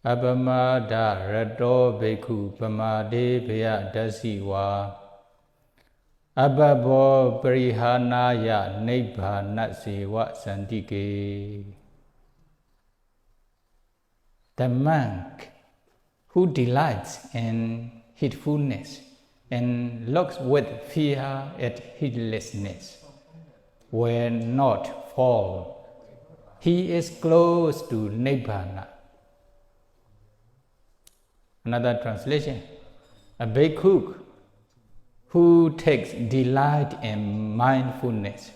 Abamada rato beku pamade bhaya dasiwa Ababo parihanaya nibbana sewa santike. The monk who delights in heedfulness and looks with fear at heedlessness will not fall. He is close to Nibbana. Another translation, a bhikkhu who takes delight in mindfulness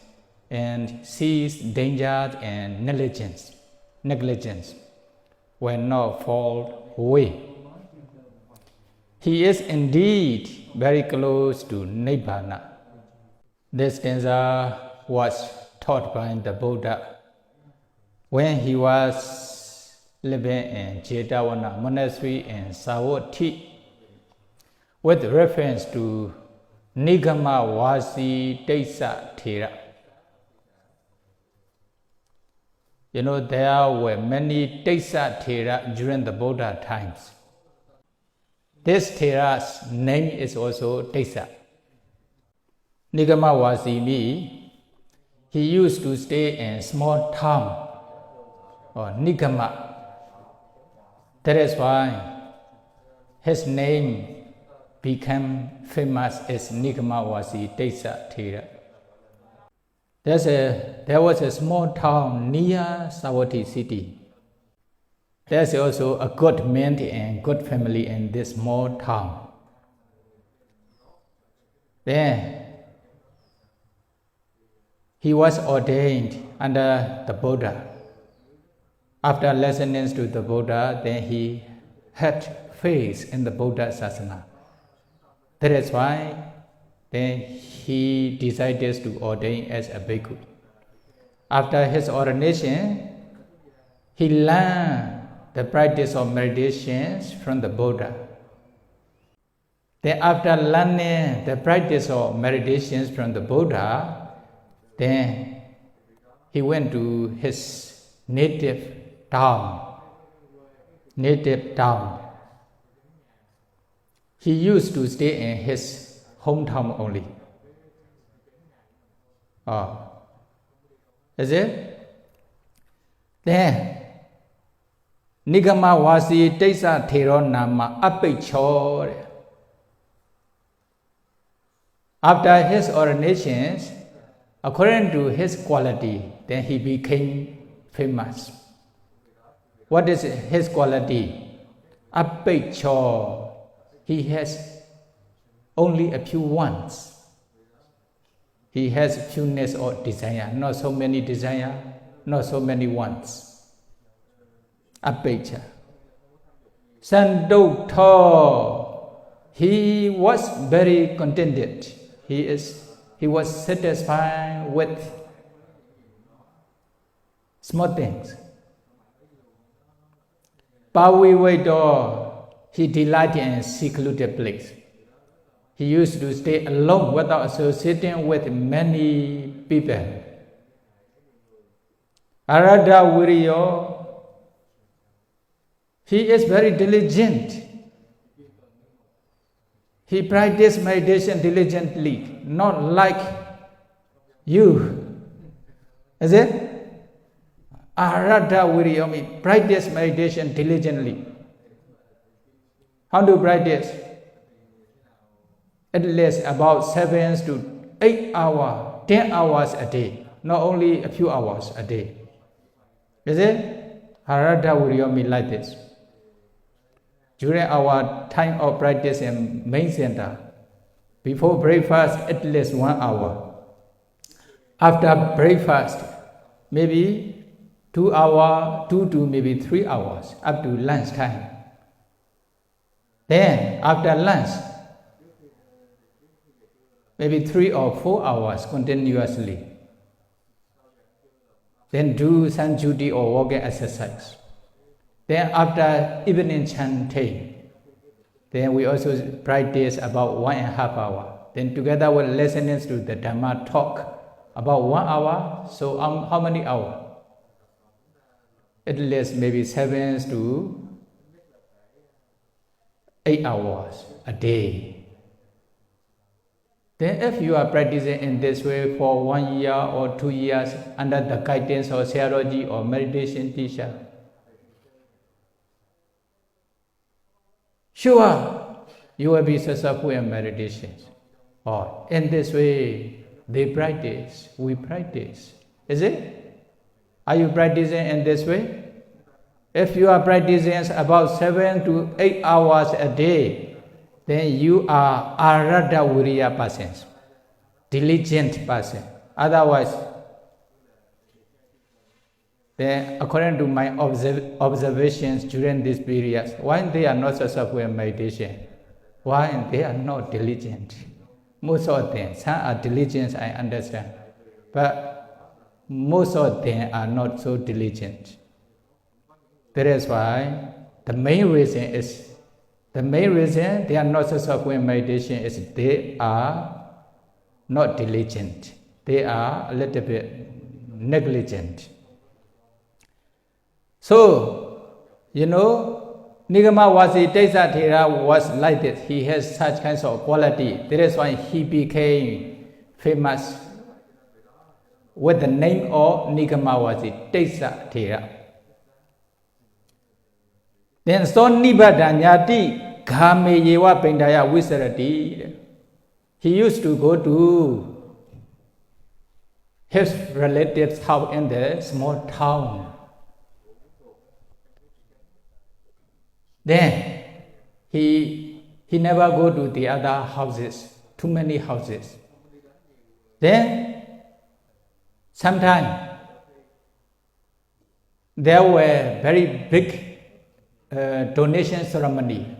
and sees danger and negligence will not fall away. He is indeed very close to Nibbana. This stanza was taught by the Buddha when he was living in Jetavana monastery in Savatthi, with reference to Nigama Vasi Desa Thera. You know, there were many Desa Thera during the Buddha times. This Thera's name is also Desa. Nigama Vasi means he used to stay in small town or Nigama. That is why his name became famous as Nigamawasi Desa Thera. There was a small town near Savatthi city. There's also a good man and good family in this small town. Then he was ordained under the Buddha. After listening to the Buddha, then he had faith in the Buddha Sasana. That is why then he decided to ordain as a bhikkhu. After his ordination, he learned the practice of meditations from the Buddha. Then after learning the practice of meditations from the Buddha, then he went to his native town. He used to stay in his hometown only. Is it? Then Nigama Vasi Desa Thero Nama Apichore. After his ordinations, according to his quality, then he became famous. What is his quality? Apichore. He has only a few wants. He has fewness of desire, not so many desire, not so many wants. Apecha. Sandokta. He was very contented. He was satisfied with small things. Pavivedo. He delighted in secluded place. He used to stay alone without associating with many people. Arada Viriyo. He is very diligent. He practices meditation diligently, not like you. Is it? Arada Viriyo means practice meditation diligently. How to practice? At least about 7 to 8 hours, 10 hours a day, not only a few hours a day. Is it? Harada Viriyo means like this. during our time of practice in main center, before breakfast at least 1 hour. After breakfast, maybe 2 hours, 2 to maybe 3 hours, up to lunch time. Then after lunch, maybe 3 or 4 hours continuously. Then do some duty or walking exercise. Then after evening chanting, then we also practice about 1.5 hours. Then together with listening to the Dhamma talk, about 1 hour. So how many hours? At least maybe 7 to 8 hours a day. Then if you are practicing in this way for 1 year or 2 years under the guidance of Sayadaw or meditation teacher, sure, you will be successful in meditation. Or in this way, they practice, we practice. Is it? Are you practicing in this way? If you are practicing about 7 to 8 hours a day, then you are arada viriya person, diligent person. Otherwise, then according to my observations during these periods, why they are not successful in meditation? Why they are not diligent? Most of them, some are diligent, I understand, but most of them are not so diligent. That is why the main reason they are not successful in meditation is they are not diligent. They are a little bit negligent. So, Nigamawasi Tesathera was like this. He has such kinds of quality. That is why he became famous with the name of Nigamawasi Tesathera. Then so Nibadanyati Game Yewa Pendaya Visarati. He used to go to his relatives' house in the small town. Then he never go to the other houses, too many houses. Then sometimes there were very big donation ceremony.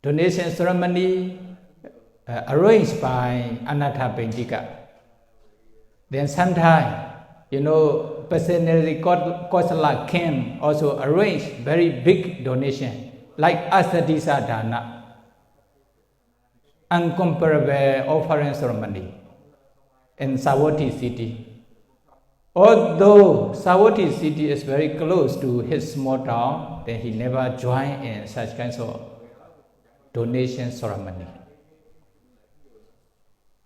Donation ceremony arranged by Anatha Pendika. Then sometimes, personally, Kosala King also arranged very big donation, like Asadisa Dana, incomparable offering ceremony in Savatthi city. Although Savatthi city is very close to his small town, then he never joined in such kinds of donation ceremony.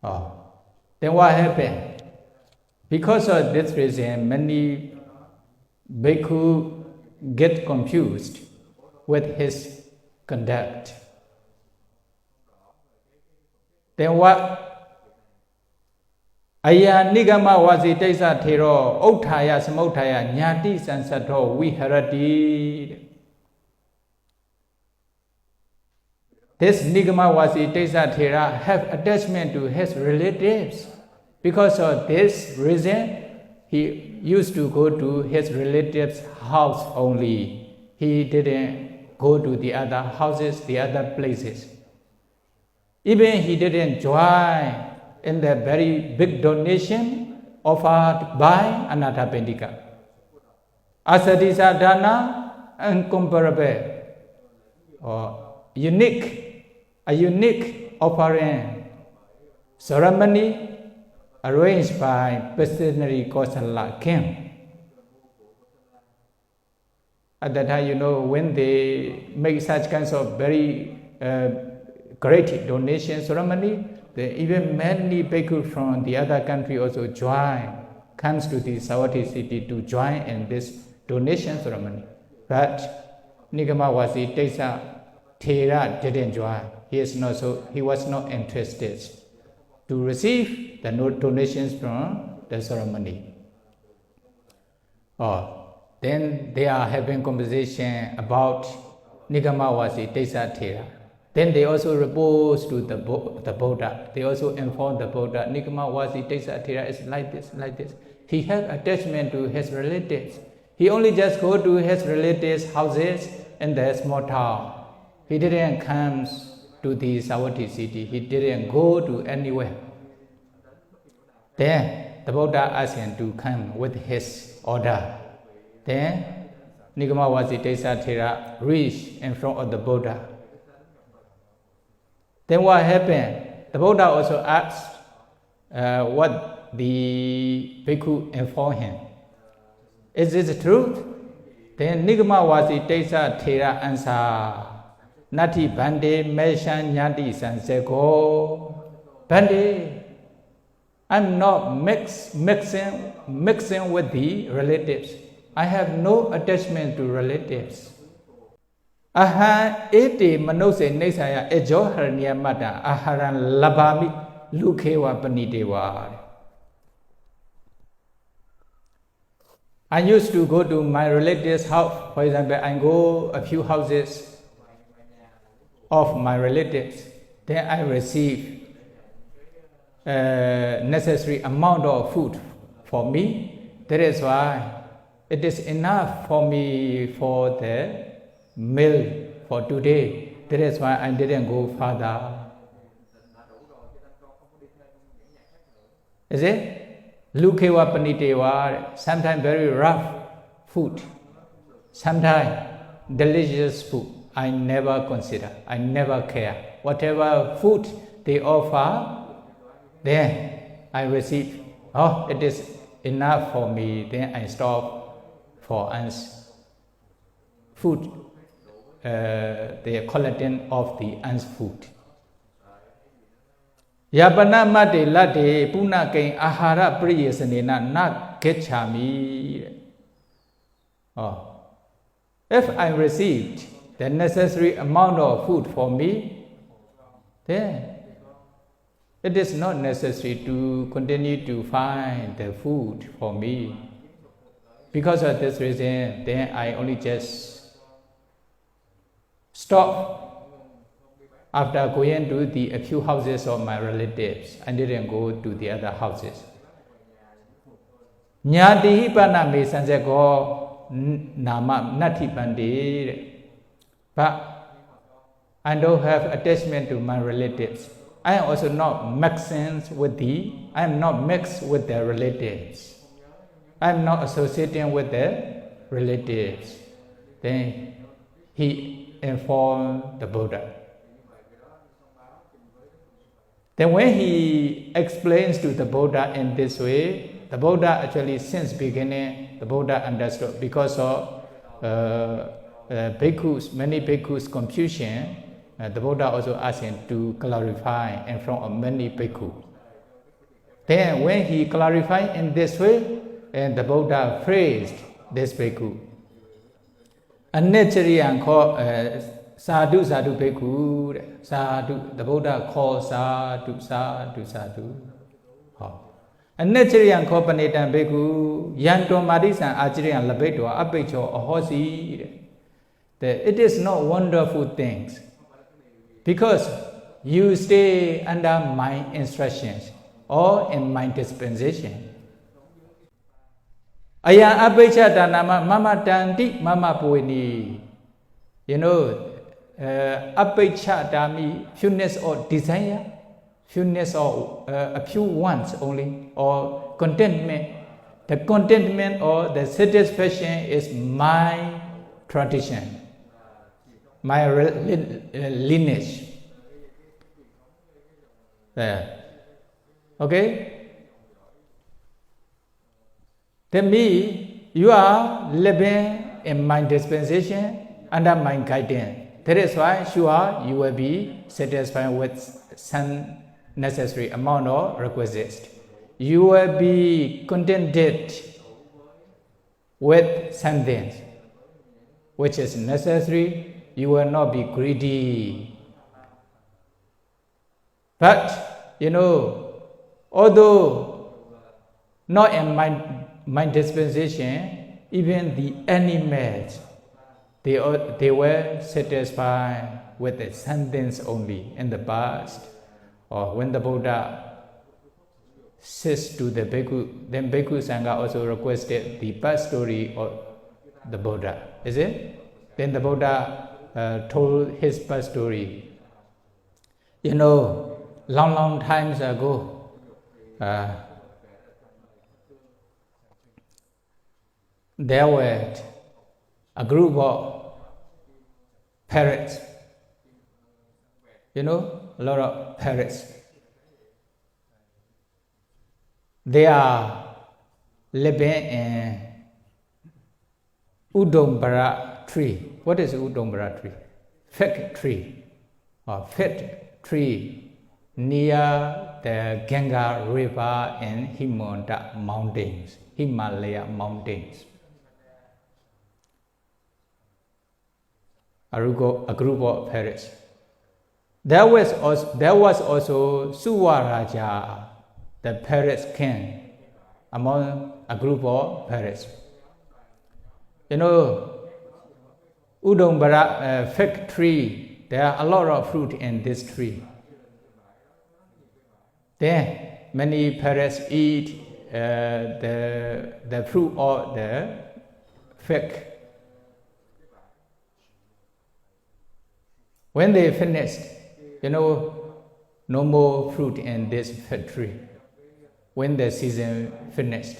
Then what happened? Because of this reason, many bhikkhu get confused with his conduct. Then what? Aya Nigama Wasi Tesa Thero Othaya Samothaya Nyati Sansato Viharati. This Nigama Wasi Tesa Thera have attachment to his relatives. Because of this reason, he used to go to his relatives' house only. He didn't go to the other houses, the other places. Even he didn't join in the very big donation offered by Anatha Pendika. Asadisa Dana, incomparable, or a unique offering ceremony arranged by personally Kosala King. At that time, when they make such kinds of very great donation ceremony, even many people from the other country also comes to the Savatthi city to join in this donation ceremony. But Nigamawasi Tesa Thera didn't join. He was not interested to receive the donations from the ceremony. Then they are having conversation about Nigamawasi Tesathera. Then they also repose to the Buddha. They also inform the Buddha, Nigamawasi Tesathera is like this, like this. He has attachment to his relatives. He only just go to his relatives' houses in the small town. He didn't come to the Savatthi city. He didn't go to anywhere. Then the Buddha asked him to come with his order. Then Nigamawasi Tesathera reached in front of the Buddha. Then what happened? The Buddha also asked what the bhikkhu informed him. Is this the truth? Then Nigamawasi Tesathera answered, Nati Bande Meshan Nyati Sanseko. Bande, I'm not mixing with the relatives. I have no attachment to relatives. Aha ete manose nesaya ejo harnya mata aharan labami lukewa panidewa. I used to go to my relatives' house. For example, I go a few houses of my relatives. Then I receive necessary amount of food for me. That is why it is enough for me for the meal for today. That is why I didn't go further. Is it? Lukewa panitewa, sometimes very rough food, sometimes delicious food. I never consider, I never care. Whatever food they offer, then I receive. Oh, it is enough for me. Then I stop for ants food, the collecting of the ants food. Yapana mate late puna kain ahara priyasanena na gechami. Oh, if I received the necessary amount of food for me, then it is not necessary to continue to find the food for me. Because of this reason, then I only just stop. After going to a few houses of my relatives, I didn't go to the other houses. Nyati hipana me sanseko nama nati pandi. But I don't have attachment to my relatives. I am also not mixing with I am not mixed with the relatives. I am not associating with the relatives. Then he informed the Buddha. Then when he explains to the Buddha in this way, the Buddha actually since beginning, the Buddha understood because of bhikkhus, many bhikkhus' confusion, the Buddha also asked him to clarify in front of many bhikkhus. Then when he clarified in this way, and the Buddha praised this bhikkhu. Anechariyan called sadhu sadhu bhikkhu, sadhu, the Buddha called sadhu, sadhu, sadhu. Anechariyan called panitan bhikkhu, yanto marisan achariyan labeto apecho ahosi. It is not wonderful things. Because you stay under my instructions or in my dispensation. Aya apecha danama mama tanti mama puini. You know, apecha dami, fewness or desire, fewness or a few wants only, or contentment. The contentment or the satisfaction is my tradition, my lineage. Okay? Then me, you are living in my dispensation under my guidance. That is why sure you will be satisfied with some necessary amount of requisites. You will be contented with some things which is necessary. You will not be greedy. But, you know, although not in my dispensation, even the animals, they were satisfied with the sentence only in the past. Or when the Buddha says to the bhikkhu, then bhikkhu Sangha also requested the past story of the Buddha, is it? Then the Buddha told his past story. You know, long times ago, there were a group of parrots. You know, a lot of parrots. They are living in Udombara tree. What is Udombara tree? Fig tree or fig tree near the Ganga River in Himalaya mountains. A group of parrots. There was also Suvaraja, the parrots king, among a group of parrots. You know, Udombara fig tree, there are a lot of fruit in this tree. Then many parrots eat the fruit of the fig. When they finished, you know, no more fruit in this fig tree. When the season finished,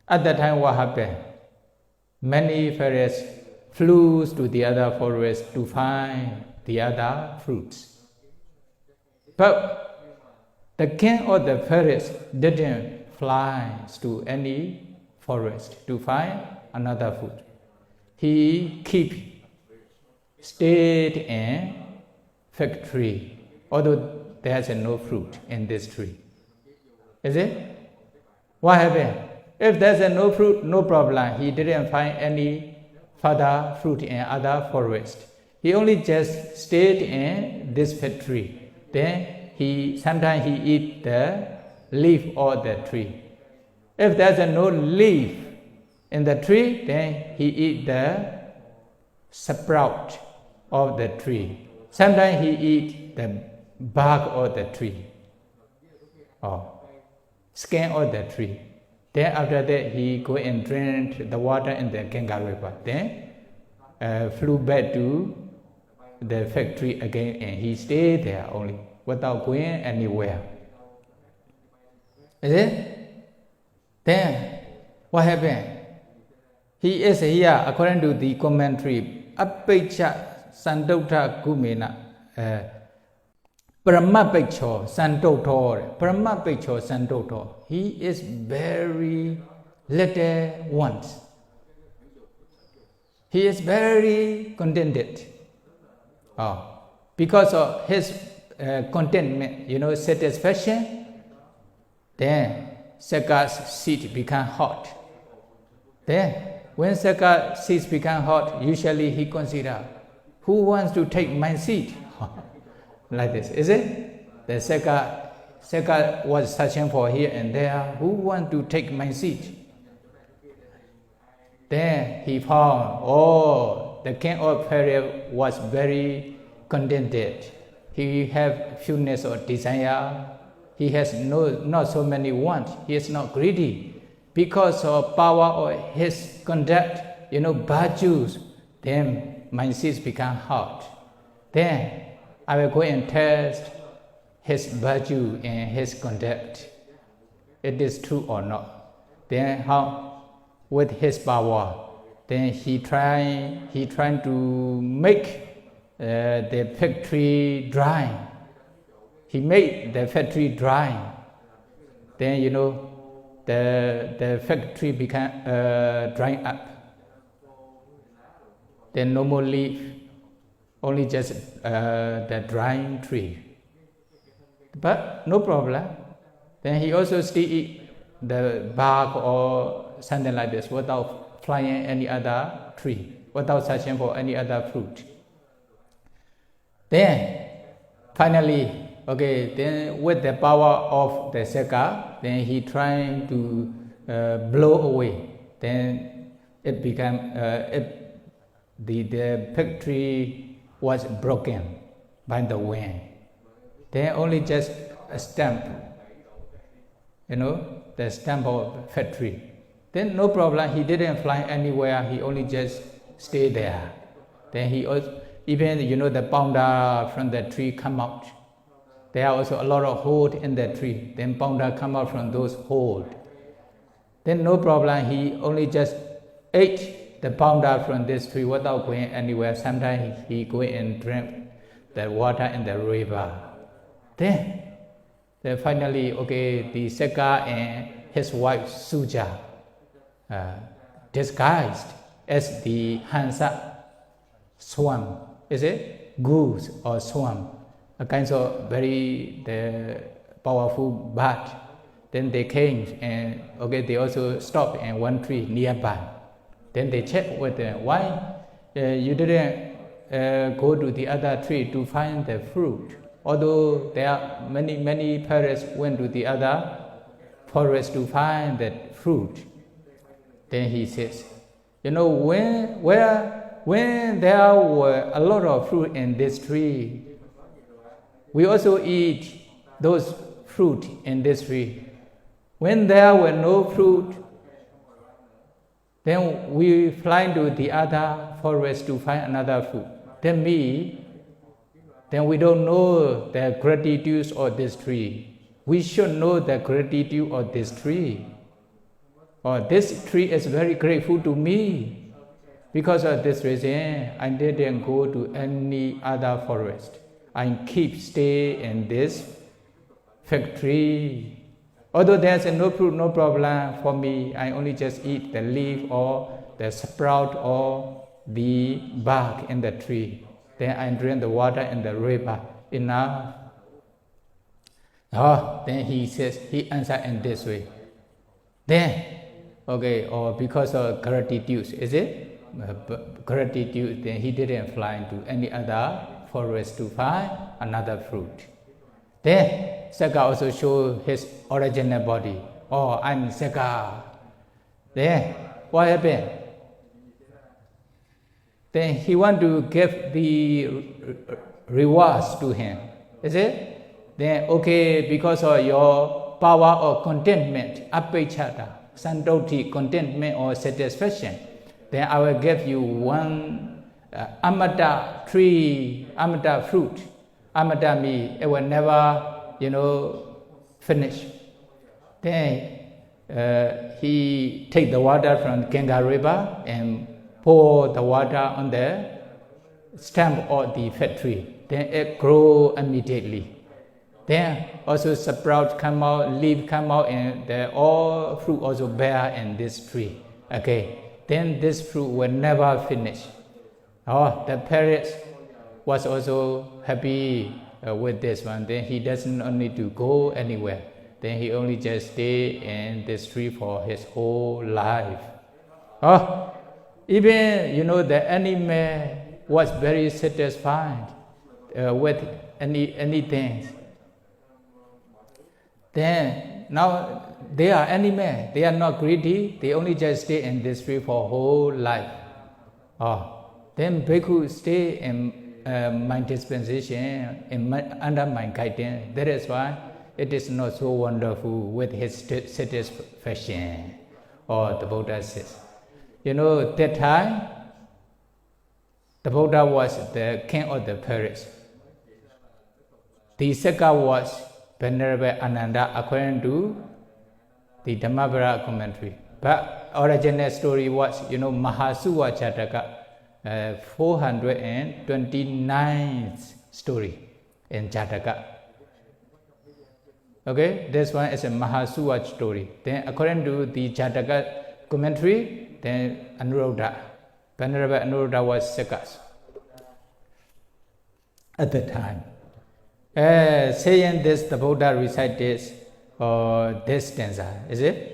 at that time what happened? Many parrots flew to the other forest to find the other fruits. But the king of the parrots didn't fly to any forest to find another fruit. He stayed in fig tree, although there's no fruit in this tree. Is it? What happened? If there's no fruit, no problem. He didn't find any further fruit in other forest. He only just stayed in this fig tree. Then sometimes he eat the leaf of the tree. If there's no leaf in the tree, then he eat the sprout of the tree. Sometimes he eat the bark of the tree or skin of the tree. Then after that he go and drink the water in the Ganga River. Then flew back to the fig tree again, and he stayed there only without going anywhere. Is it? Then what happened? He is here, according to the commentary, Appecha Sandota Gumena Brahmapecho Santotor. Brahmapecho Santotor. He is very little once. He is very contented. Because of his contentment, you know, satisfaction, then Saka's seed become hot. Then when Saka's seeds become hot, usually he consider, who wants to take my seed? Like this, is it? The Saka was searching for here and there, who wants to take my seed? Then he found, the king of Peril was very contented. He have fewness of desire. He has not so many wants. He is not greedy. Because of power of his conduct, you know, virtues, then my seeds become hot. Then I will go and test his virtue and his conduct. It is true or not. Then how, with his power, then he trying to make the fig tree dry. He made the fig tree dry. Then, you know, the fig tree became drying up. Then no more leaf, only just the drying tree. But no problem. Then he also still eat the bark or something like this without flying any other tree, without searching for any other fruit. Then finally, then with the power of the Saka, then he trying to blow away then it became, the fig tree was broken by the wind. Then only just a stump, the stump of fig tree. Then no problem, he didn't fly anywhere, he only just stayed there. Then he also, even the pounder from the tree come out. There are also a lot of holes in the tree. Then pounder come out from those holes. Then no problem, he only just ate the pounder from this tree without going anywhere. Sometimes he go and drink the water in the river. Then finally, the Seka and his wife Suja, disguised as the Hansa swan, is it? Goose or swan, a kind of very powerful bird. Then they came and they also stopped in one tree nearby. Then they checked with them, why you didn't go to the other tree to find the fruit? Although there are many parrots went to the other forest to find that fruit. Then he says, when there were a lot of fruit in this tree, we also eat those fruit in this tree. When there were no fruit, then we fly to the other forest to find another fruit. Then we don't know the gratitude of this tree. We should know the gratitude of this tree. Or this tree is very grateful to me. Because of this reason, I didn't go to any other forest. I keep stay in this fig tree. Although there's no fruit, no problem for me. I only just eat the leaf or the sprout or the bark in the tree. Then I drink the water in the river. Enough. Then he answered in this way. Then, or because of gratitude, is it? Gratitude, then he didn't fly to any other forest to find another fruit. Then Seka also showed his original body. I'm Seka. Then what happened? Then he want to give the rewards to him. Is it? Then because of your power of contentment, apechata, santoti, contentment or satisfaction, then I will give you one amata tree, amata fruit. Amata means it will never, finish. Then he take the water from Ganga river and pour the water on the stem of the fig tree. Then it grow immediately. Then also sprout come out, leaf come out, and all fruit also bear in this tree. Then this fruit will never finish. The parrot was also happy with this one. Then he doesn't need to go anywhere. Then he only just stay in this tree for his whole life. Even the animal was very satisfied with anything. Then now they are animals. They are not greedy. They only just stay in this tree for whole life. Then Bhikkhu stay in my dispensation, under my guidance. That is why it is not so wonderful with his satisfaction. The Buddha says. That time, the Buddha was the king of the parrots. The Seka was Venerable Ananda according to the Dhammavara commentary. But original story was, Mahasuva Jataka, 429th story in Jataka. This one is a Mahasuva story. Then according to the Jataka commentary, then Anuruddha, Venerable Anuruddha was Sekas at the time. Saying this, the Buddha recited this stanza, is it?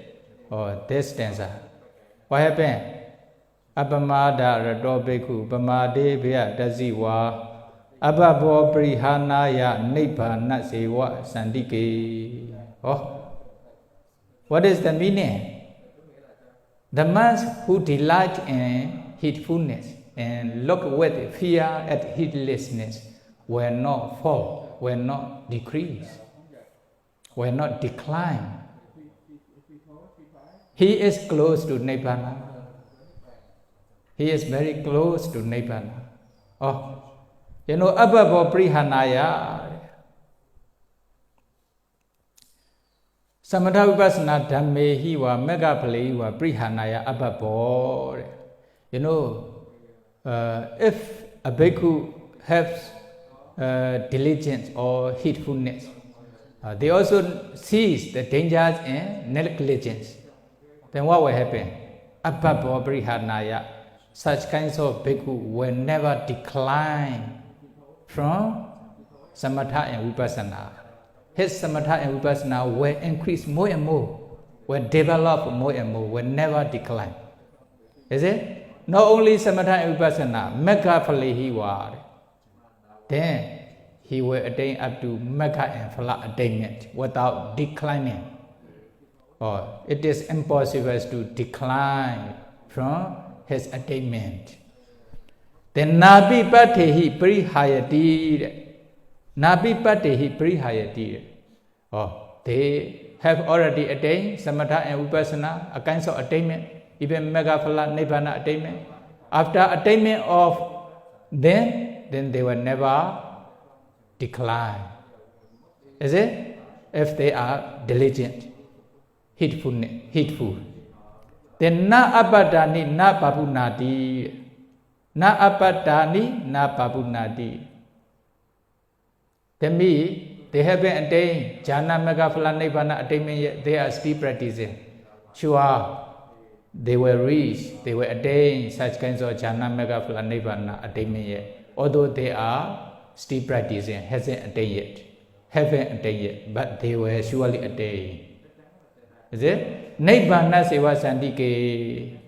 This stanza. What happened? Abamada Rado Bhikkhu Bamade Bhya Daziwa Ababo Prihanaya Nipa Natsewa Sandike. What is the meaning? The ones who delight in heedfulness and look with fear at heedlessness will not fall, will not decrease, will not decline. He is close to Nibbana. He is very close to Nibbana. Oh, you know, ababo prihanaya. Samatha vipassana dhamme hi wa mega pali wa prihanaya ababo. You know, if a bhikkhu has diligence or heedfulness, they also sees the dangers in negligence. Then what will happen? Ababo prihanaya. Such kinds of bhikkhu will never decline from samatha and vipassana. His samatha and vipassana will increase more and more, will develop more and more, will never decline. Is it? Not only samatha and vipassana, megha phale hi wa. Then he will attain up to megha and phala attainment without declining. Or it is impossible to decline from his attainment. Then nabi patehi prihayati. Nabi patehi prihayati. Oh, they have already attained samatha and vipassana, a kind of attainment, even mega phala nibbana attainment. After attainment of them, then they will never decline. Is it? If they are diligent, heedful. Then na apadani na babunadi. Na apadani na babunadi. Then they haven't attained jhana mega phala nibbana attainment yet. They are still practicing. Sure, they will reach, they will attain such kinds of jhana mega phala nibbana attainment yet. Although they are still practicing, haven't attained yet, but they will surely attain. Is it? Nibbana seva sandike.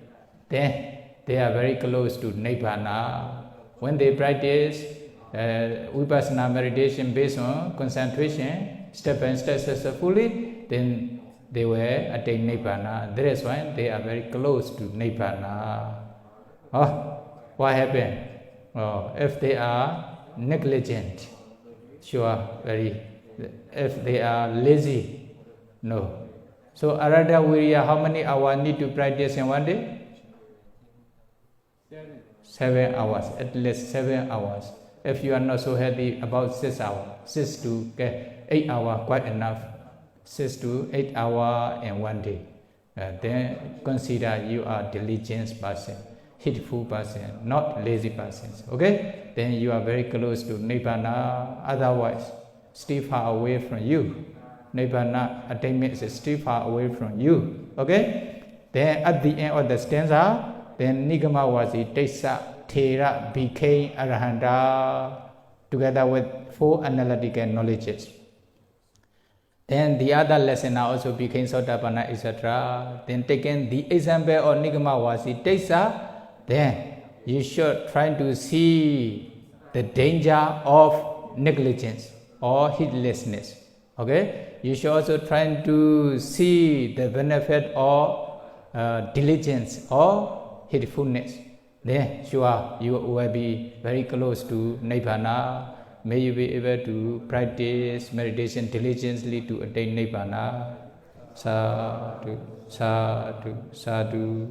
Then they are very close to Nibbana. When they practice vipassana meditation based on concentration, step by step successfully, then they will attain Nibbana. That is why they are very close to Nibbana. Oh, what happened? Oh, if they are negligent, sure, very. If they are lazy, no. So Arada Viriya, how many hours need to practice in one day? 7 hours, at least 7 hours. If you are not so healthy, about 6 hours. 6 to 8 hours, quite enough. 6 to 8 hours in one day. Then consider you are diligent person, heedful person, not lazy person. Okay? Then you are very close to Nibbana. Otherwise, still far away from you. Nibbana attainment is still far away from you. Okay? Then at the end of the stanza, then Nigama Vasi Tesa Thera became Arahanta together with 4 analytical knowledges. Then the other lesson also became Sotapanna, etc. Then taking the example of Nigama Vasi Tesa, then you should try to see the danger of negligence or heedlessness. Okay? You should also try to see the benefit of diligence or heedfulness. Then sure you will be very close to Nibbana. May you be able to practice meditation diligently to attain Nibbana. Sadhu, sadhu, sadhu.